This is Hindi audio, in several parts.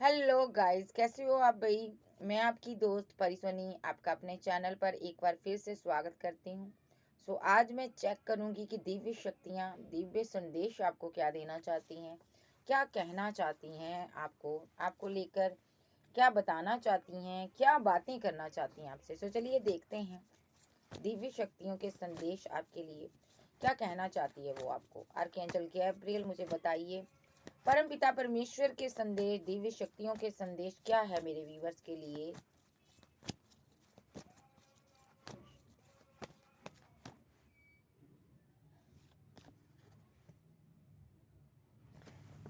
हेलो गाइस, कैसे हो आप भाई। मैं आपकी दोस्त परिसोनी आपका अपने चैनल पर एक बार फिर से स्वागत करती हूँ। आज मैं चेक करूँगी कि दिव्य शक्तियाँ दिव्य संदेश आपको क्या देना चाहती हैं, क्या कहना चाहती हैं, आपको आपको लेकर क्या बताना चाहती हैं, क्या बातें करना चाहती हैं आपसे। चलिए देखते हैं दिव्य शक्तियों के संदेश आपके लिए क्या कहना चाहती है वो आपको। आर्कएंजल गैब्रियल मुझे बताइए, परम पिता परमेश्वर के संदेश, दिव्य शक्तियों के संदेश क्या है मेरे व्यूवर्स के लिए।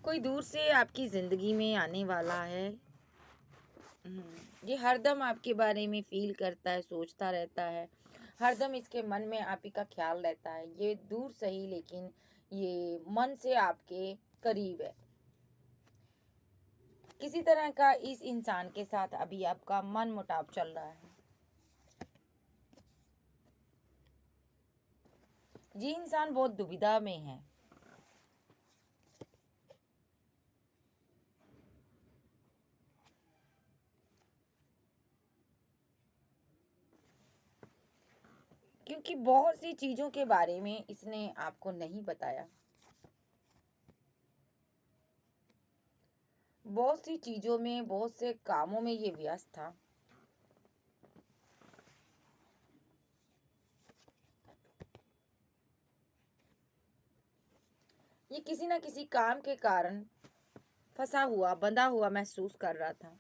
कोई दूर से आपकी जिंदगी में आने वाला है। ये हरदम आपके बारे में फील करता है, सोचता रहता है, हरदम इसके मन में आप ही का ख्याल रहता है। ये दूर सही लेकिन ये मन से आपके करीब है। किसी तरह का इस इंसान के साथ अभी आपका मन मुटाव चल रहा है। ये इंसान बहुत दुविधा में है। क्योंकि बहुत सी चीजों के बारे में इसने आपको नहीं बताया। बहुत सी चीजों में, बहुत से कामों में ये व्यस्त था। ये किसी न किसी काम के कारण फंसा हुआ, बंधा हुआ महसूस कर रहा था।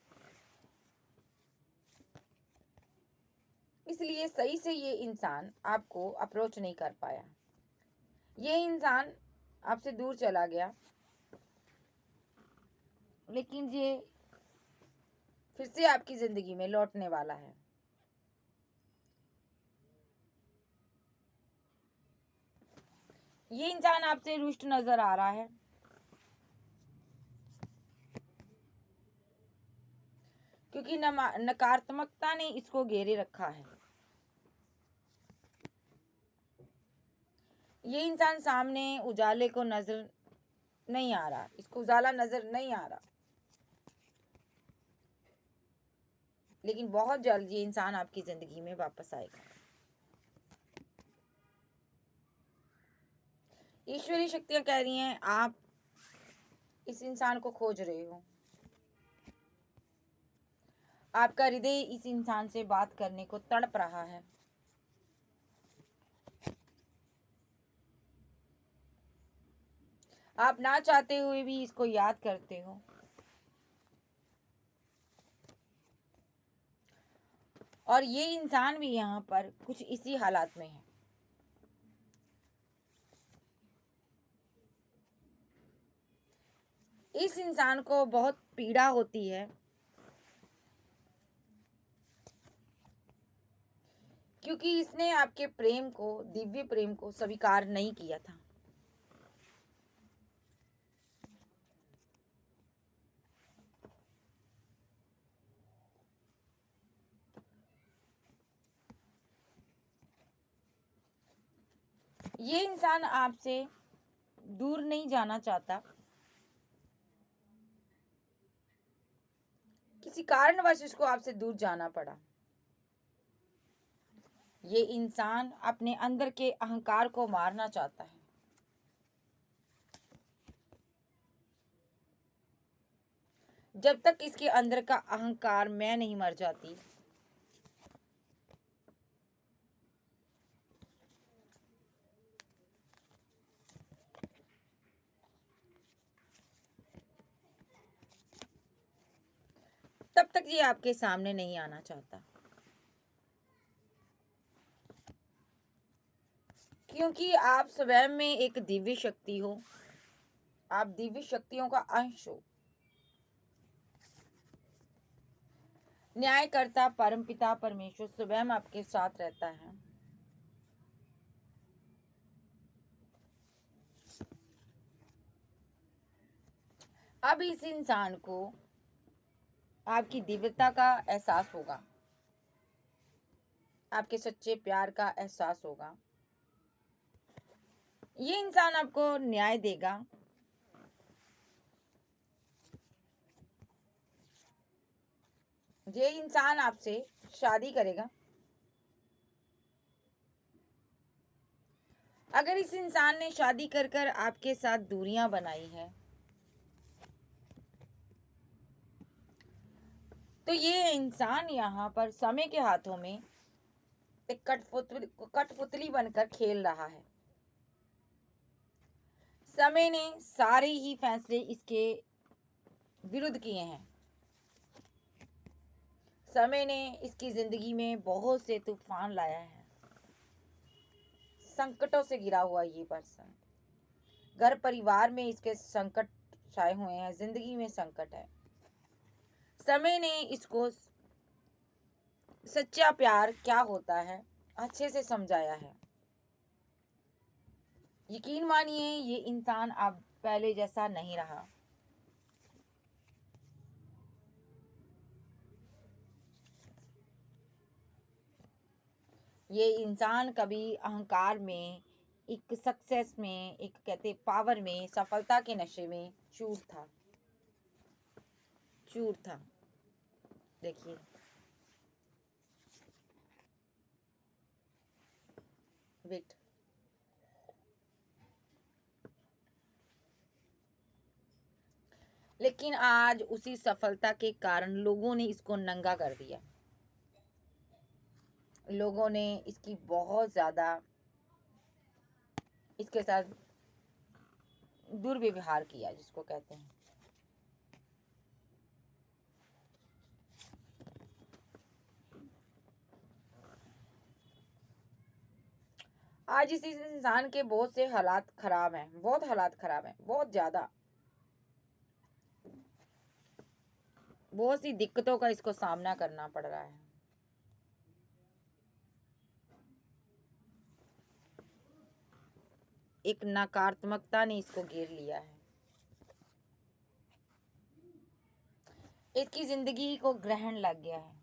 इसलिए सही से ये इंसान आपको अप्रोच नहीं कर पाया। ये इंसान आपसे दूर चला गया, लेकिन ये फिर से आपकी जिंदगी में लौटने वाला है। ये इंसान आपसे रुष्ट नजर आ रहा है, क्योंकि नकारात्मकता ने इसको घेरे रखा है। ये इंसान सामने उजाले को नजर नहीं आ रहा, इसको उजाला नजर नहीं आ रहा, लेकिन बहुत जल्द ये इंसान आपकी जिंदगी में वापस आएगा। ईश्वरीय शक्तियां कह रही हैं आप इस इंसान को खोज रहे हो। आपका हृदय इस इंसान से बात करने को तड़प रहा है। आप ना चाहते हुए भी इसको याद करते हो। और ये इंसान भी यहाँ पर कुछ इसी हालात में है। इस इंसान को बहुत पीड़ा होती है, क्योंकि इसने आपके प्रेम को, दिव्य प्रेम को स्वीकार नहीं किया था। ये इंसान आपसे दूर नहीं जाना चाहता। किसी कारणवश इसको आपसे दूर जाना पड़ा। ये इंसान अपने अंदर के अहंकार को मारना चाहता है। जब तक इसके अंदर का अहंकार मैं नहीं मर जाती, तब तक ये आपके सामने नहीं आना चाहता। क्योंकि आप स्वयं में एक दिव्य शक्ति हो, आप दिव्य शक्तियों का अंश हो। न्यायकर्ता परमपिता परमेश्वर स्वयं आपके साथ रहता है। अब इस इंसान को आपकी दिव्यता का एहसास होगा, आपके सच्चे प्यार का एहसास होगा। ये इंसान आपको न्याय देगा। ये इंसान आपसे शादी करेगा। अगर इस इंसान ने शादी कर कर आपके साथ दूरियां बनाई है, तो ये इंसान यहाँ पर समय के हाथों में एक कठपुतली बनकर खेल रहा है। समय ने सारे ही फैसले इसके विरुद्ध किए हैं। समय ने इसकी जिंदगी में बहुत से तूफान लाया है। संकटों से घिरा हुआ ये पर्सन, घर परिवार में इसके संकट छाए हुए हैं, जिंदगी में संकट है। समय ने इसको सच्चा प्यार क्या होता है अच्छे से समझाया है। यकीन मानिए ये इंसान अब पहले जैसा नहीं रहा। ये इंसान कभी अहंकार में, एक सक्सेस में, एक कहते पावर में, सफलता के नशे में चूर था, चूर था। देखिए वेट, लेकिन आज उसी सफलता के कारण लोगों ने इसको नंगा कर दिया। लोगों ने इसकी बहुत ज़्यादा इसके साथ दुर्व्यवहार किया, जिसको कहते हैं। आज इस इंसान के बहुत से हालात खराब हैं, बहुत हालात खराब हैं, बहुत ज़्यादा, बहुत सी दिक्कतों का इसको सामना करना पड़ रहा है। एक नकारात्मकता ने इसको घेर लिया है। इसकी जिंदगी को ग्रहण लग गया है,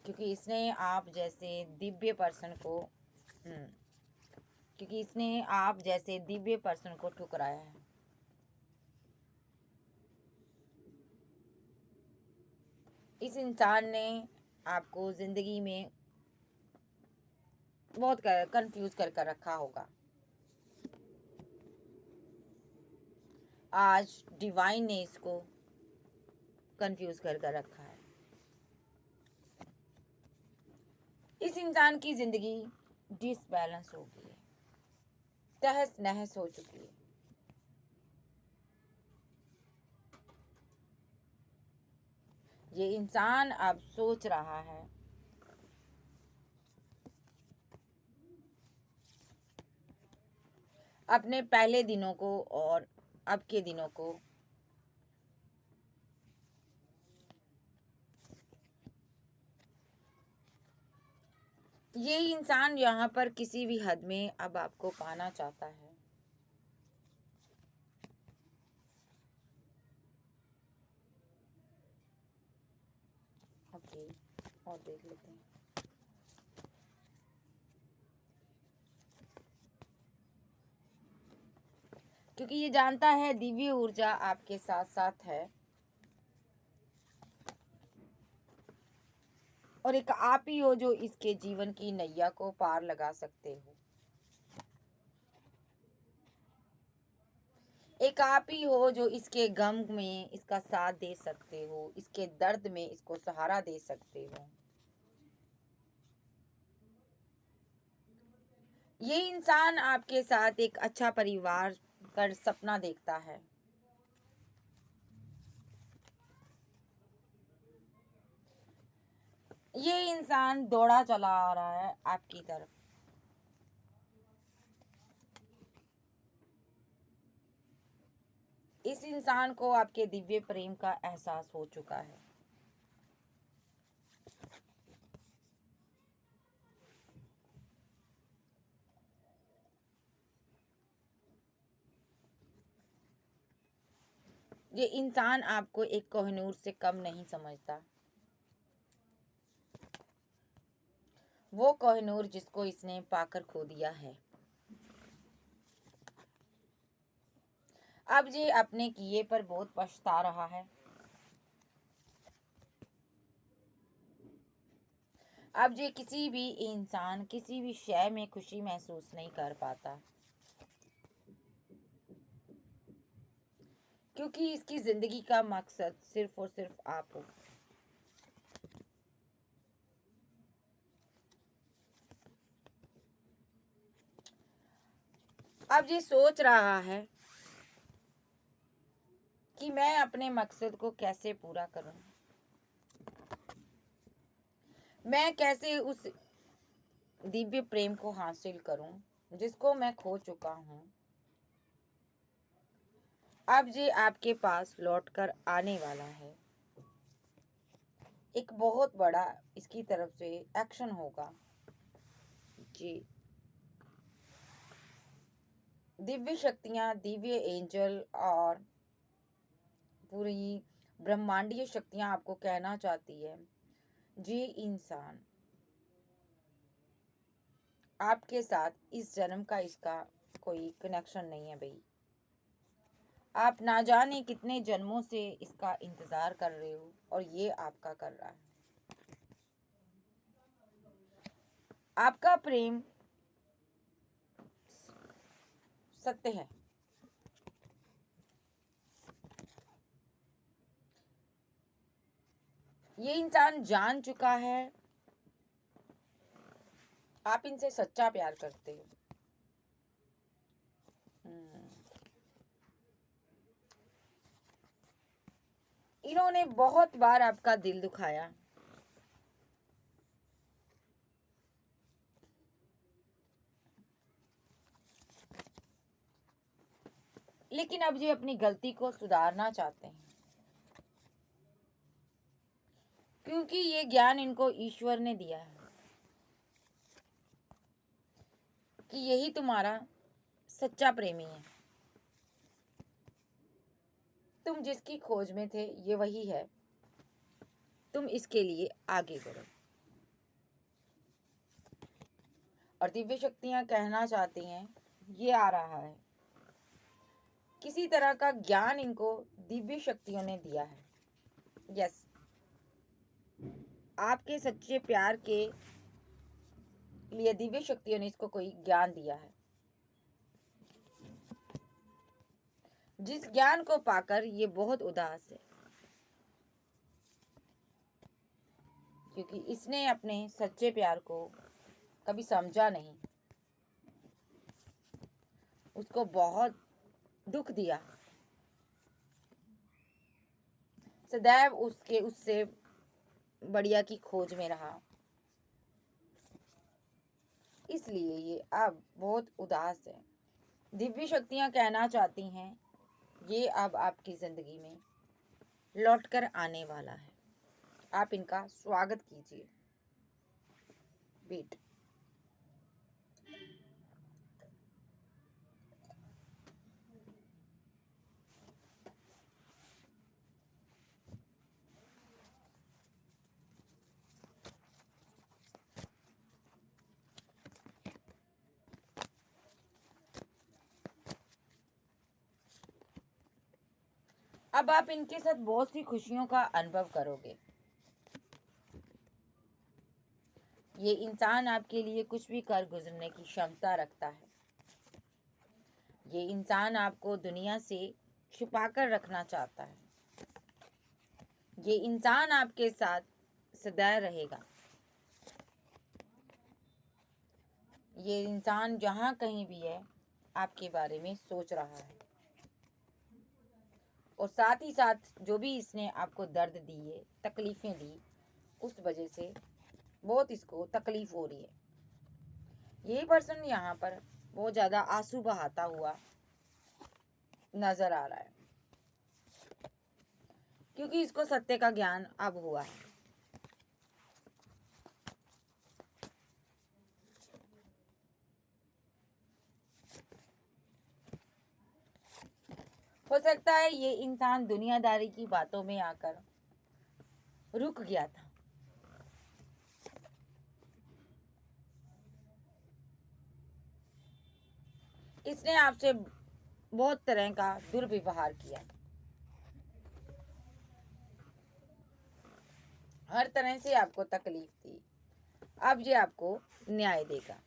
क्योंकि इसने आप जैसे दिव्य पर्सन को क्योंकि इसने आप जैसे दिव्य पर्सन को ठुकराया है। इस इंसान ने आपको जिंदगी में बहुत कंफ्यूज कर रखा होगा। आज डिवाइन ने इसको कंफ्यूज कर रखा है। इस इंसान की जिंदगी डिसबैलेंस हो गई है, तहस नहस हो चुकी है। ये इंसान अब सोच रहा है अपने पहले दिनों को और अब के दिनों को। ये इंसान यहाँ पर किसी भी हद में अब आपको पाना चाहता है। ओके, और देख लेते हैं। क्योंकि ये जानता है दिव्य ऊर्जा आपके साथ साथ है, और एक आप ही हो जो इसके जीवन की नैया को पार लगा सकते हो। एक आप ही हो जो इसके गम में इसका साथ दे सकते हो, इसके दर्द में इसको सहारा दे सकते हो। ये इंसान आपके साथ एक अच्छा परिवार का सपना देखता है। ये इंसान दौड़ा चला आ रहा है आपकी तरफ। इस इंसान को आपके दिव्य प्रेम का एहसास हो चुका है। ये इंसान आपको एक कोहिनूर से कम नहीं समझता। वो कोहिनूर जिसको इसने पाकर खो दिया है। अब ये अपने किए पर बहुत पछता रहा है। अब ये किसी भी इंसान किसी भी शय में खुशी महसूस नहीं कर पाता, क्योंकि इसकी जिंदगी का मकसद सिर्फ और सिर्फ आप हो। अब ये सोच रहा है कि मैं अपने मकसद को कैसे पूरा करूं, मैं कैसे उस दिव्य प्रेम को हासिल करूं जिसको मैं खो चुका हूं। अब ये आपके पास लौट कर आने वाला है। एक बहुत बड़ा इसकी तरफ से एक्शन होगा जी। दिव्य शक्तियां, दिव्य एंजल और पूरी ब्रह्मांडीय शक्तियां आपको कहना चाहती है, ये इंसान आपके साथ इस जन्म का इसका कोई कनेक्शन नहीं है भाई। आप ना जाने कितने जन्मों से इसका इंतजार कर रहे हो और ये आपका कर रहा है। आपका प्रेम सत्य है। ये इंसान जान चुका है आप इनसे सच्चा प्यार करते हो। इन्होंने बहुत बार आपका दिल दुखाया, लेकिन अब ये अपनी गलती को सुधारना चाहते हैं, क्योंकि ये ज्ञान इनको ईश्वर ने दिया है कि यही तुम्हारा सच्चा प्रेमी है। तुम जिसकी खोज में थे ये वही है, तुम इसके लिए आगे बढ़ो। और दिव्य शक्तियां कहना चाहती हैं, ये आ रहा है, किसी तरह का ज्ञान इनको दिव्य शक्तियों ने दिया है। यस, आपके सच्चे प्यार के लिए दिव्य शक्तियों ने इसको कोई ज्ञान दिया है, जिस ज्ञान को पाकर ये बहुत उदास है, क्योंकि इसने अपने सच्चे प्यार को कभी समझा नहीं, उसको बहुत दुख दिया, सदैव उससे बढ़िया की खोज में रहा। इसलिए ये अब बहुत उदास है। दिव्य शक्तियां कहना चाहती हैं, ये अब आपकी जिंदगी में लौट कर आने वाला है। आप इनका स्वागत कीजिए। वेट। अब आप इनके साथ बहुत सी खुशियों का अनुभव करोगे। ये इंसान आपके लिए कुछ भी कर गुजरने की क्षमता रखता है। ये इंसान आपको दुनिया से छुपाकर रखना चाहता है। ये इंसान आपके साथ सदैव रहेगा। ये इंसान जहाँ कहीं भी है आपके बारे में सोच रहा है, और साथ ही साथ जो भी इसने आपको दर्द दिए, तकलीफें दी, उस वजह से बहुत इसको तकलीफ हो रही है। यही पर्सन यहाँ पर बहुत ज़्यादा आंसू बहाता हुआ नजर आ रहा है, क्योंकि इसको सत्य का ज्ञान अब हुआ है। हो सकता है ये इंसान दुनियादारी की बातों में आकर रुक गया था। इसने आपसे बहुत तरह का दुर्व्यवहार किया, हर तरह से आपको तकलीफ दी। अब ये आपको न्याय देगा।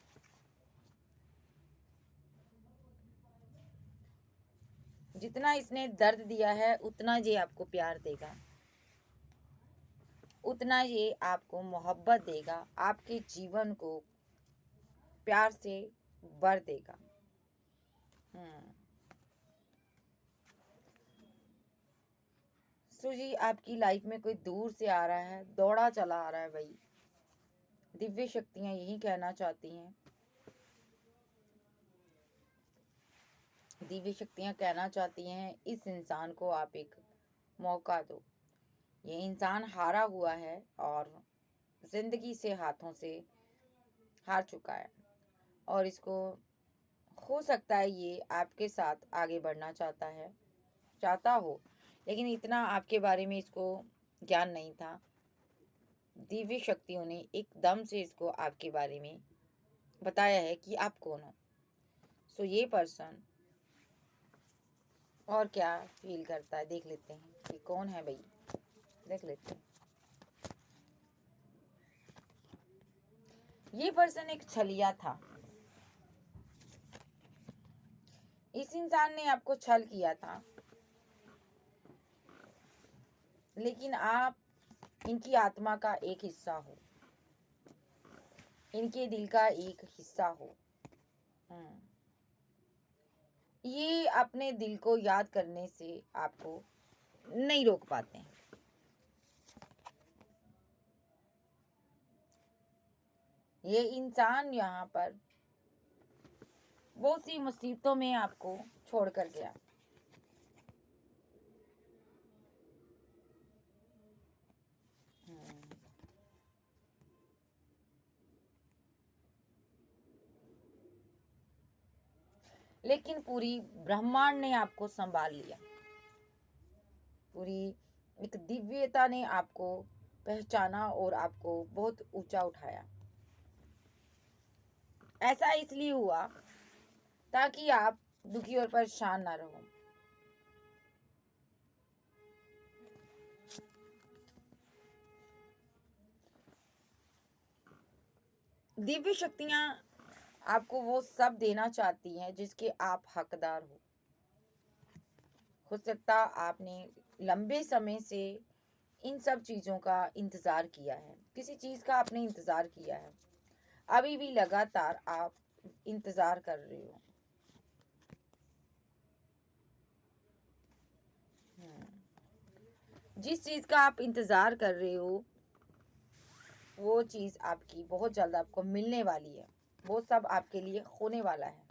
जितना इसने दर्द दिया है उतना ये आपको प्यार देगा, उतना ये आपको मोहब्बत देगा, आपके जीवन को प्यार से भर देगा। सो जी आपकी लाइफ में कोई दूर से आ रहा है, दौड़ा चला आ रहा है भाई। दिव्य शक्तियां यही कहना चाहती हैं, दिव्य शक्तियां कहना चाहती हैं इस इंसान को आप एक मौका दो। ये इंसान हारा हुआ है और जिंदगी से हाथों से हार चुका है, और इसको हो सकता है ये आपके साथ आगे बढ़ना चाहता हो, लेकिन इतना आपके बारे में इसको ज्ञान नहीं था। दिव्य शक्तियों ने एकदम से इसको आपके बारे में बताया है कि आप कौन हो। सो ये पर्सन और क्या फील करता है देख लेते हैं कि कौन है भाई, देख लेते हैं। ये पर्सन एक छलिया था। इस इंसान ने आपको छल किया था, लेकिन आप इनकी आत्मा का एक हिस्सा हो, इनके दिल का एक हिस्सा हो। ये अपने दिल को याद करने से आपको नहीं रोक पाते हैं। ये इंसान यहाँ पर बहुत सी मुसीबतों में आपको छोड़ कर गया। लेकिन पूरी ब्रह्मांड ने आपको संभाल लिया, पूरी एक दिव्यता ने आपको पहचाना और आपको बहुत ऊंचा उठाया। ऐसा इसलिए हुआ ताकि आप दुखी और परेशान ना रहो। दिव्य शक्तियां आपको वो सब देना चाहती हैं जिसके आप हकदार हो सकता आपने लंबे समय से इन सब चीज़ों का इंतज़ार किया है, किसी चीज़ का आपने इंतज़ार किया है, अभी भी लगातार आप इंतज़ार कर रहे हो। जिस चीज़ का आप इंतज़ार कर रहे हो वो चीज़ आपकी बहुत जल्द आपको मिलने वाली है, वो सब आपके लिए होने वाला है।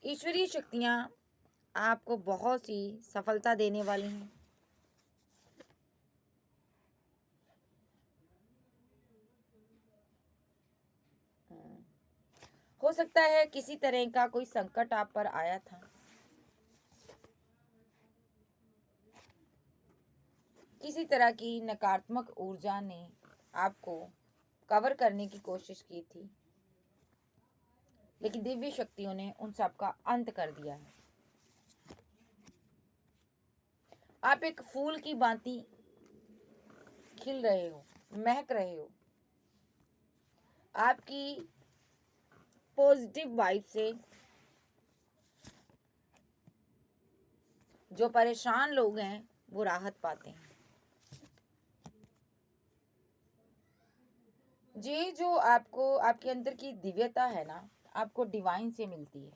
ईश्वरीय शक्तियाँ आपको बहुत सी सफलता देने वाली हैं। हो सकता है किसी तरह का कोई संकट आप पर आया था, किसी तरह की नकारात्मक ऊर्जा ने आपको कवर करने की कोशिश की थी, लेकिन दिव्य शक्तियों ने उन सब का अंत कर दिया है। आप एक फूल की भांति खिल रहे हो, महक रहे हो। आपकी पॉजिटिव वाइब से जो परेशान लोग हैं वो राहत पाते हैं। ये जो आपको आपके अंदर की दिव्यता है ना, आपको डिवाइन से मिलती है।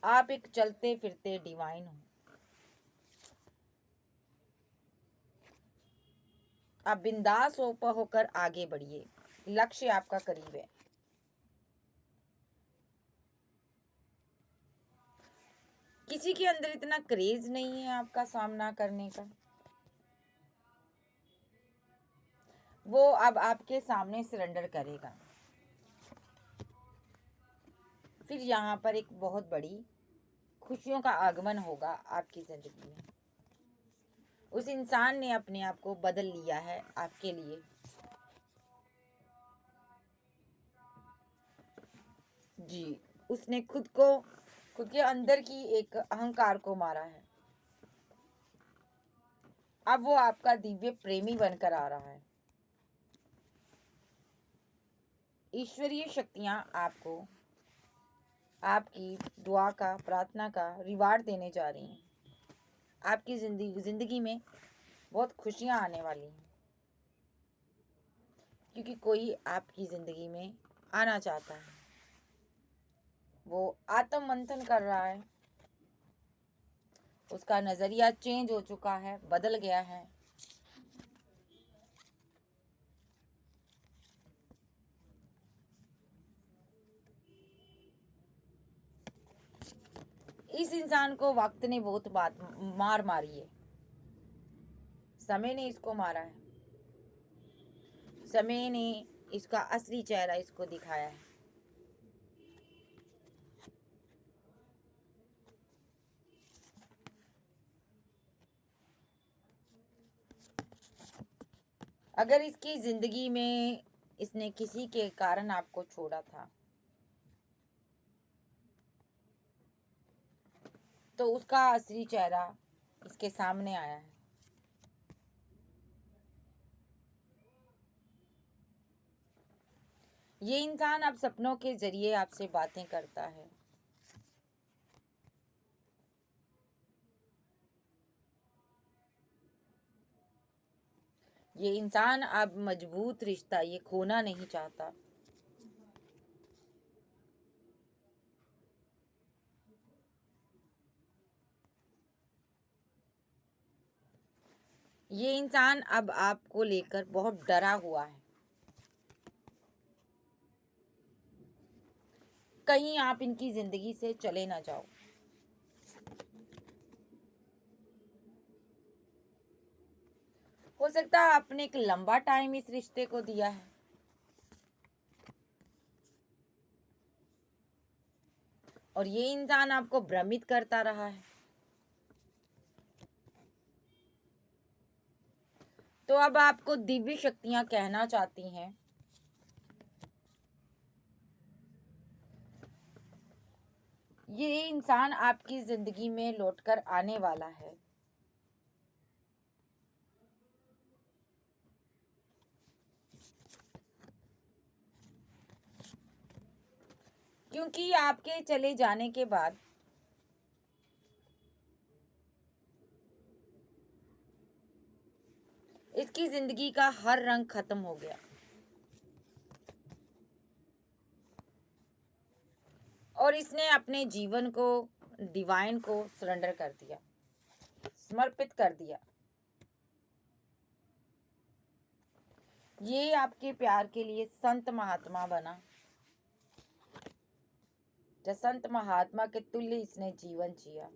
आप एक चलते फिरते डिवाइन हो। आप बिंदास होकर आगे बढ़िए, लक्ष्य आपका करीब है। किसी के अंदर इतना क्रेज नहीं है आपका सामना करने का, वो अब आपके सामने सरेंडर करेगा। फिर यहाँ पर एक बहुत बड़ी खुशियों का आगमन होगा आपकी जिंदगी में। उस इंसान ने अपने आप को बदल लिया है आपके लिए। जी, उसने खुद के अंदर की एक अहंकार को मारा है। अब वो आपका दिव्य प्रेमी बनकर आ रहा है। ईश्वरीय शक्तियां आपको आपकी दुआ का, प्रार्थना का रिवार्ड देने जा रही हैं। आपकी जिंदगी में बहुत खुशियां आने वाली हैं, क्योंकि कोई आपकी जिंदगी में आना चाहता है। वो आत्म मंथन कर रहा है, उसका नजरिया चेंज हो चुका है, बदल गया है। इस इंसान को वक्त ने बहुत बात मार मारी है। समय ने इसको मारा है। समय ने इसका असली चेहरा इसको दिखाया है। अगर इसकी जिंदगी में इसने किसी के कारण आपको छोड़ा था, तो उसका असली चेहरा इसके सामने आया है। ये इंसान अब सपनों के जरिए आपसे बातें करता है। ये इंसान अब मजबूत रिश्ता ये खोना नहीं चाहता। ये इंसान अब आपको लेकर बहुत डरा हुआ है। कहीं आप इनकी जिंदगी से चले ना जाओ। हो सकता है आपने एक लंबा टाइम इस रिश्ते को दिया है, और ये इंसान आपको भ्रमित करता रहा है। तो अब आपको दिव्य शक्तियां कहना चाहती हैं, ये इंसान आपकी जिंदगी में लौटकर आने वाला है। क्योंकि आपके चले जाने के बाद इसकी जिंदगी का हर रंग खत्म हो गया, और इसने अपने जीवन को डिवाइन को सरेंडर कर दिया, समर्पित कर दिया। ये आपके प्यार के लिए संत महात्मा बना। जो संत महात्मा के तुल्य इसने जीवन जिया,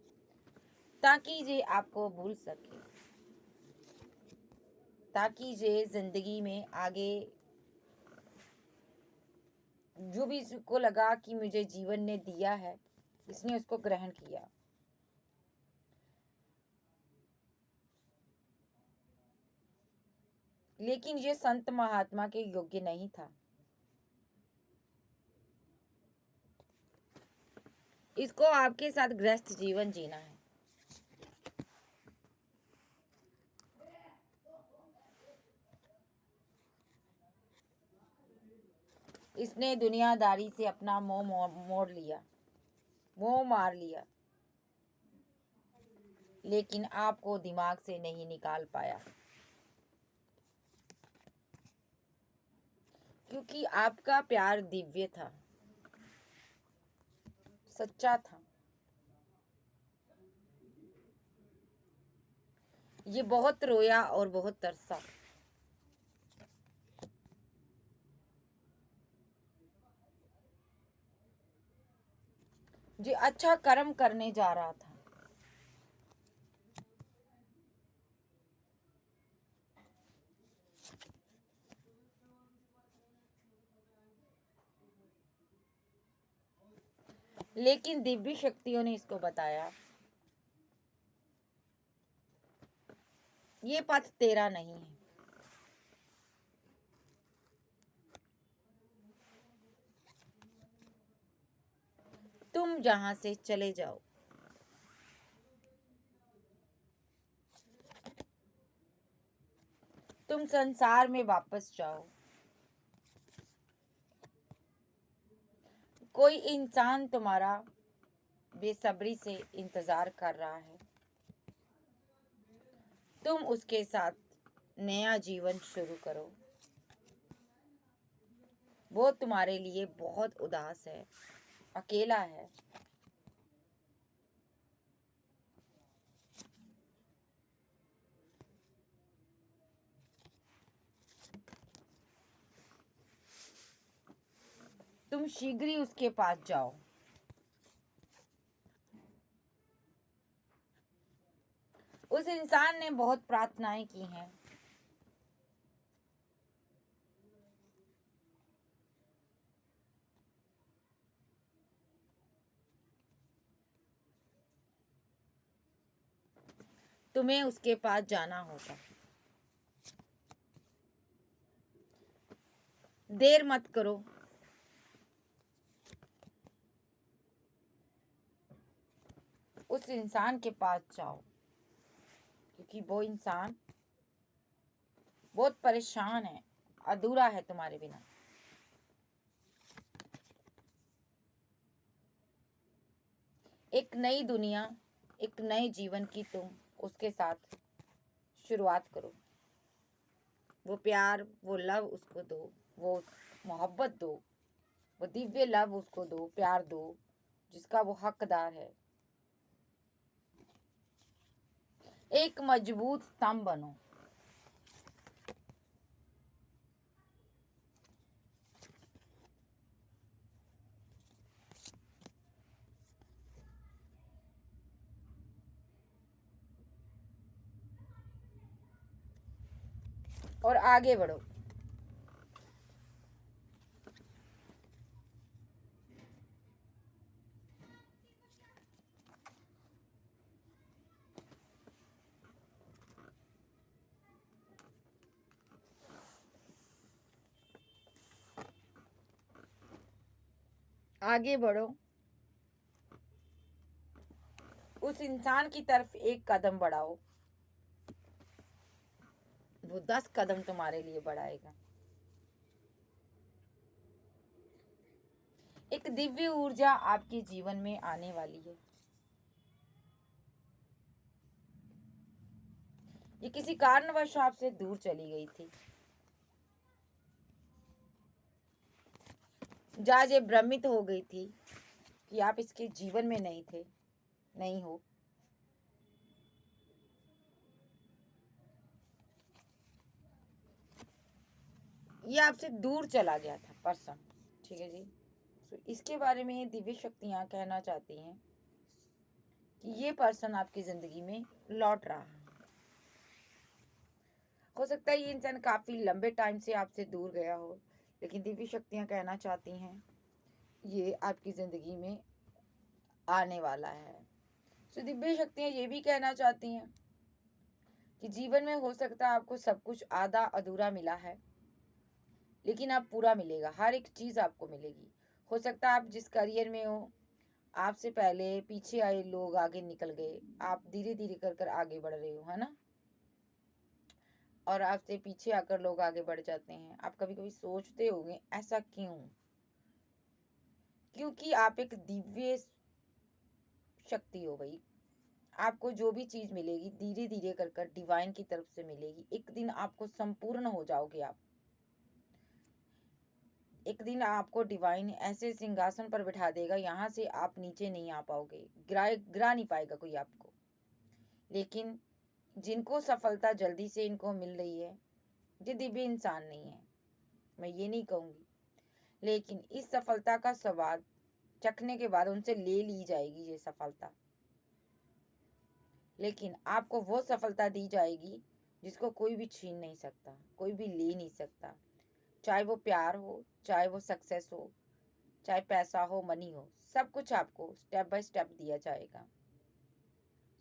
ताकि ये आपको भूल सके, ताकि ये जिंदगी में आगे जो भी इसको लगा कि मुझे जीवन ने दिया है, इसने उसको ग्रहण किया। लेकिन ये संत महात्मा के योग्य नहीं था। इसको आपके साथ गृहस्थ जीवन जीना है। इसने दुनियादारी से अपना मोड़ लिया, मोह मार लिया, लेकिन आपको दिमाग से नहीं निकाल पाया, क्योंकि आपका प्यार दिव्य था, सच्चा था। ये बहुत रोया और बहुत तरसा। ये अच्छा कर्म करने जा रहा था, लेकिन दिव्य शक्तियों ने इसको बताया, ये पथ तेरा नहीं है। तुम जहां से चले जाओ। तुम संसार में वापस जाओ। कोई इंसान तुम्हारा बेसब्री से इंतजार कर रहा है। तुम उसके साथ नया जीवन शुरू करो। वो तुम्हारे लिए बहुत उदास है, अकेला है। तुम शीघ्र ही उसके पास जाओ। उस इंसान ने बहुत प्रार्थनाएं की हैं। तुम्हें उसके पास जाना होगा। देर मत करो। उस इंसान के पास जाओ, क्योंकि वो इंसान बहुत परेशान है, अधूरा है तुम्हारे बिना। एक नई दुनिया, एक नए जीवन की तुम उसके साथ शुरुआत करो। वो प्यार, वो लव उसको दो, वो मोहब्बत दो, वो दिव्य लव उसको दो, प्यार दो, जिसका वो हकदार है। एक मजबूत स्तंभ बनो। और आगे बढ़ो। आगे बढ़ो। उस इंसान की तरफ एक कदम बढ़ाओ, वो 10 कदम तुम्हारे लिए बढ़ाएगा। एक दिव्य ऊर्जा आपके जीवन में आने वाली है। ये किसी कारणवश आपसे दूर चली गई थी। जहां ये भ्रमित हो गई थी कि आप इसके जीवन में नहीं थे, नहीं हो। ये आपसे दूर चला गया था पर्सन। ठीक है जी। तो इसके बारे में दिव्य शक्तियां कहना चाहती हैं कि ये पर्सन आपकी जिंदगी में लौट रहा है। हो सकता है ये इंसान काफी लंबे टाइम से आपसे दूर गया हो, लेकिन दिव्य शक्तियां कहना चाहती हैं ये आपकी जिंदगी में आने वाला है। तो दिव्य शक्तियां ये भी कहना चाहती हैं कि जीवन में हो सकता है आपको सब कुछ आधा अधूरा मिला है, लेकिन अब पूरा मिलेगा। हर एक चीज आपको मिलेगी। हो सकता है आप जिस करियर में हो, आपसे पहले पीछे आए लोग आगे निकल गए, आप धीरे धीरे कर कर आगे बढ़ रहे हो, है ना। और आपसे पीछे आकर लोग आगे बढ़ जाते हैं। आप कभी कभी सोचते होंगे ऐसा क्यों। क्योंकि आप एक दिव्य शक्ति हो भाई। आपको जो भी चीज मिलेगी धीरे धीरे कर कर डिवाइन की तरफ से मिलेगी। एक दिन आपको संपूर्ण हो जाओगे आप। एक दिन आपको डिवाइन ऐसे सिंहासन पर बिठा देगा, यहाँ से आप नीचे नहीं आ पाओगे, गिरा नहीं पाएगा कोई आपको। लेकिन जिनको सफलता जल्दी से इनको मिल रही है, ये दिव्य इंसान नहीं है, मैं ये नहीं कहूँगी। लेकिन इस सफलता का स्वाद चखने के बाद उनसे ले ली जाएगी ये सफलता। लेकिन आपको वो सफलता दी जाएगी जिसको कोई भी छीन नहीं सकता, कोई भी ले नहीं सकता। चाहे वो प्यार हो, चाहे वो सक्सेस हो, चाहे पैसा हो, मनी हो, सब कुछ आपको स्टेप बाय स्टेप दिया जाएगा।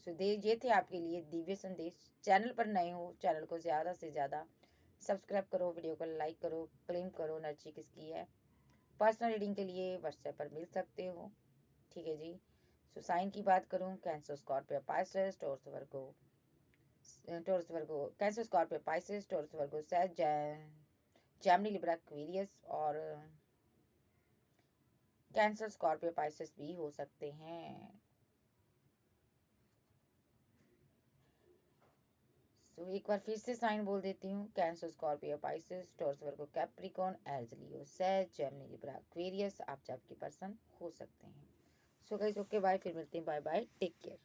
सो ये थे आपके लिए दिव्य संदेश। चैनल पर नए हो, चैनल को ज़्यादा से ज़्यादा सब्सक्राइब करो, वीडियो को लाइक करो, क्लेम करो एनर्जी किसकी है। पर्सनल रीडिंग के लिए व्हाट्सएप पर मिल सकते हो। ठीक है जी। सो साइन की बात करूँ, कैंसर, स्कॉर्पियो, पाइसेस, टॉरस, वर्गो। टॉरस, वर्गो, कैंसर, स्कॉर्पियो, पाइसेस, टॉरस, वर्गो, सैज, जेमिनी, लिब्रा, एक्वेरियस और कैंसर, स्कॉर्पियो, पाइसेस भी हो सकते हैं। सो एक बार फिर से साइन बोल देती हूँ, कैंसर, स्कॉर्पियो, पाइसेस, टॉरस, वर्गो, कैप्रिकॉर्न, एरीज, लियो, सैज, जेमिनी, लिब्रा, एक्वेरियस आप आपके पर्सन हो सकते हैं। सो गाइस, ओके बाय, फिर मिलते हैं, बाय बाय, टेक केयर।